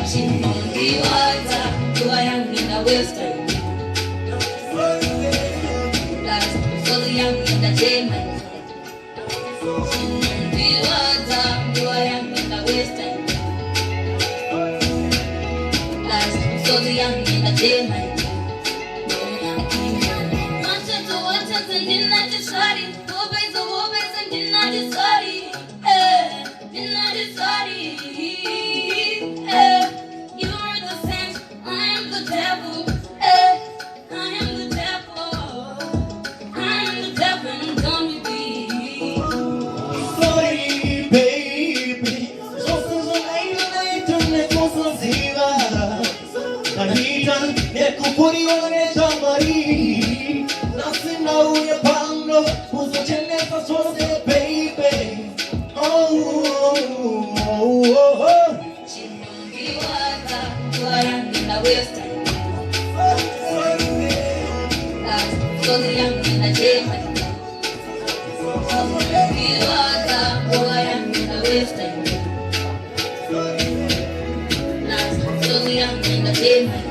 Chiniwaza, young in the western. So the young in the German. Chiniwaza, young in the western. So the young in the German. And didn't I just study? Always and didn't I just study? Didn't I just study? You are the saint, I am the devil. I am the devil. I am the devil, and come with me. Sorry, baby. Just as an angel, let go from Ziva. Anita, let go put you on a jamboree. Nothing now you found up. Who's the challenge for so say, baby? Chiniwaza, young in the western. So the young in the German. Chiniwaza, young in the western. So the young in the German.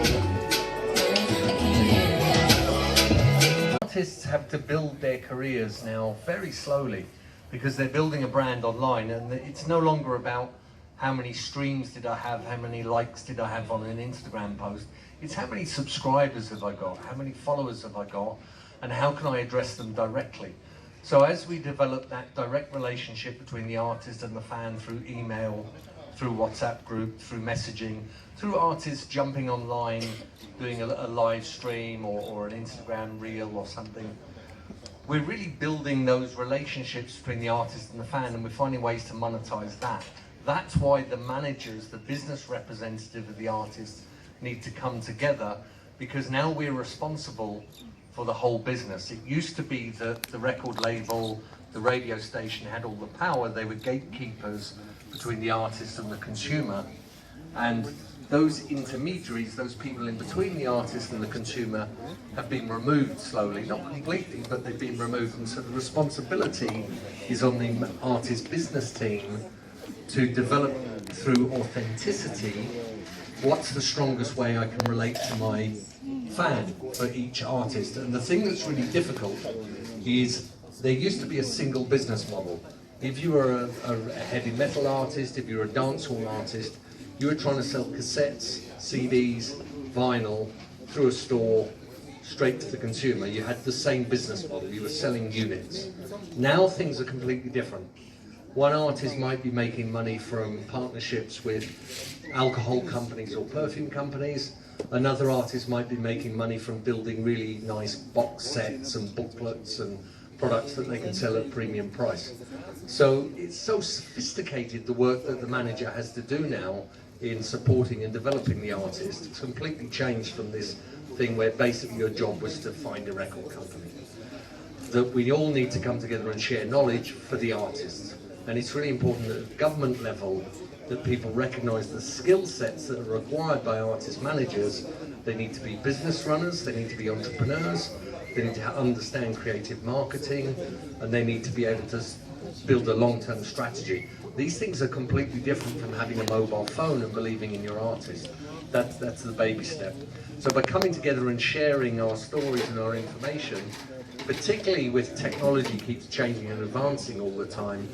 Artists have to build their careers now very slowly because they're building a brand online, and it's no longer about how many streams did I have, how many likes did I have on an Instagram post. It's how many subscribers have I got, how many followers have I got, and how can I address them directly. So as we develop that direct relationship between the artist and the fan through email, through WhatsApp group, through messaging, through artists jumping online, doing a live stream or an Instagram reel or something, we're really building those relationships between the artist and the fan, and we're finding ways to monetize that. That's why the managers, the business representative of the artist, need to come together, because now we're responsible for the whole business. It used to be that the record label, the radio station had all the power. They were gatekeepers between the artist and the consumer, and those intermediaries, those people in between the artist and the consumer, have been removed slowly, not completely, but they've been removed, and so the responsibility is on the artist business team to develop through authenticity what's the strongest way I can relate to my fan for each artist. And the thing that's really difficult is there used to be a single business model. If you were a heavy metal artist, if you're a dancehall artist, you were trying to sell cassettes, CDs, vinyl, through a store, straight to the consumer. You had the same business model, you were selling units. Now things are completely different. One artist might be making money from partnerships with alcohol companies or perfume companies. Another artist might be making money from building really nice box sets and booklets and products that they can sell at a premium price. So it's so sophisticated, the work that the manager has to do now in supporting and developing the artist. It's completely changed from this thing where basically your job was to find a record company. That we all need to come together and share knowledge for the artists. And it's really important that at government level that people recognise the skill sets that are required by artist managers. They need to be business runners, they need to be entrepreneurs, they need to understand creative marketing, and they need to be able to build a long-term strategy. These things are completely different from having a mobile phone and believing in your artist. That's the baby step. So by coming together and sharing our stories and our information, particularly with technology keeps changing and advancing all the time,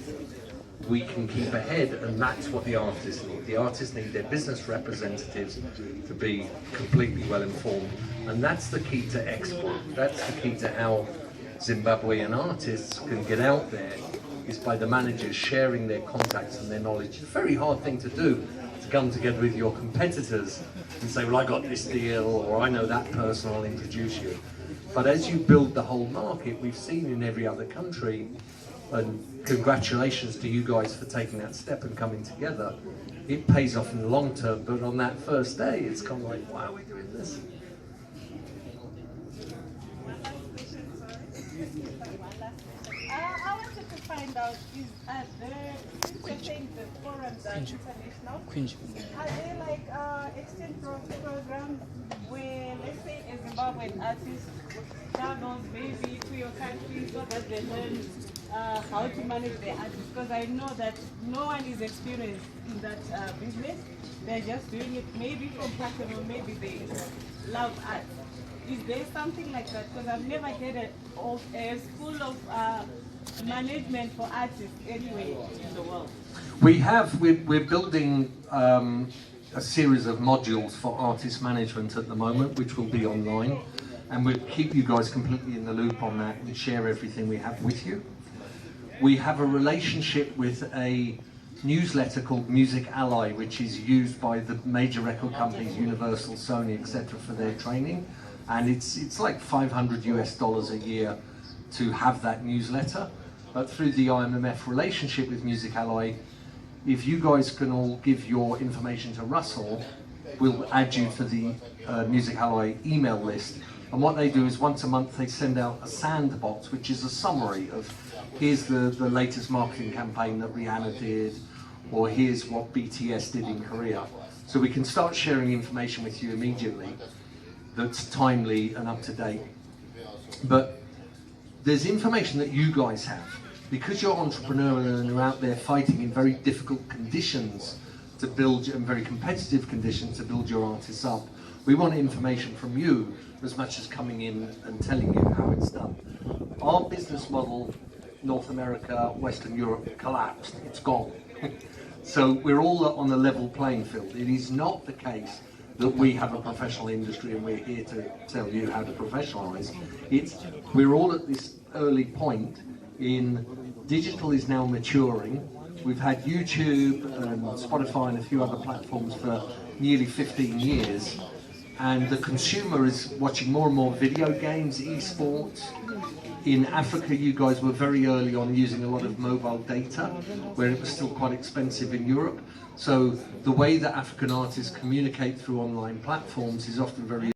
we can keep ahead, and that's what the artists need. The artists need their business representatives to be completely well informed, and that's the key to export. That's the key to how Zimbabwean artists can get out there, is by the managers sharing their contacts and their knowledge. It's a very hard thing to do, to come together with your competitors and say, well, I got this deal, or I know that person, I'll introduce you. But as you build the whole market, we've seen in every other country, and congratulations to you guys for taking that step and coming together. It pays off in the long term, but on that first day, it's kind of like, why are we doing this? I wanted to find out, are there saying the forums are international. Are there like exchange programs where, let's say, a Zimbabwean artist travels maybe to your country so that they learn how to manage their artists? Because I know that no one is experienced in that business. They're just doing it maybe from passion or maybe they love art. Is there something like that? Because I've never heard of a school of management for artists anywhere in the world. We're building a series of modules for artist management at the moment, which will be online, and we'll keep you guys completely in the loop on that and share everything we have with you. We have a relationship with a newsletter called Music Ally, which is used by the major record companies, Universal, Sony, etc., for their training, and it's like $500 a year to have that newsletter. But through the IMMF relationship with Music Ally, if you guys can all give your information to Russell, we'll add you to the Music Ally email list. And what they do is once a month they send out a sandbox, which is a summary of here's the latest marketing campaign that Rihanna did, or here's what BTS did in Korea. So we can start sharing information with you immediately that's timely and up to date. But there's information that you guys have. Because you're entrepreneurial and you're out there fighting in very difficult conditions to build, and very competitive conditions to build your artists up, we want information from you as much as coming in and telling you how it's done. Our business model, North America, Western Europe, collapsed. It's gone. So we're all on a level playing field. It is not the case that we have a professional industry and we're here to tell you how to professionalize. We're all at this early point in digital is now maturing. We've had YouTube and Spotify and a few other platforms for nearly 15 years, and the consumer is watching more and more video games, esports. In Africa, you guys were very early on using a lot of mobile data, where it was still quite expensive in Europe. So the way that African artists communicate through online platforms is often very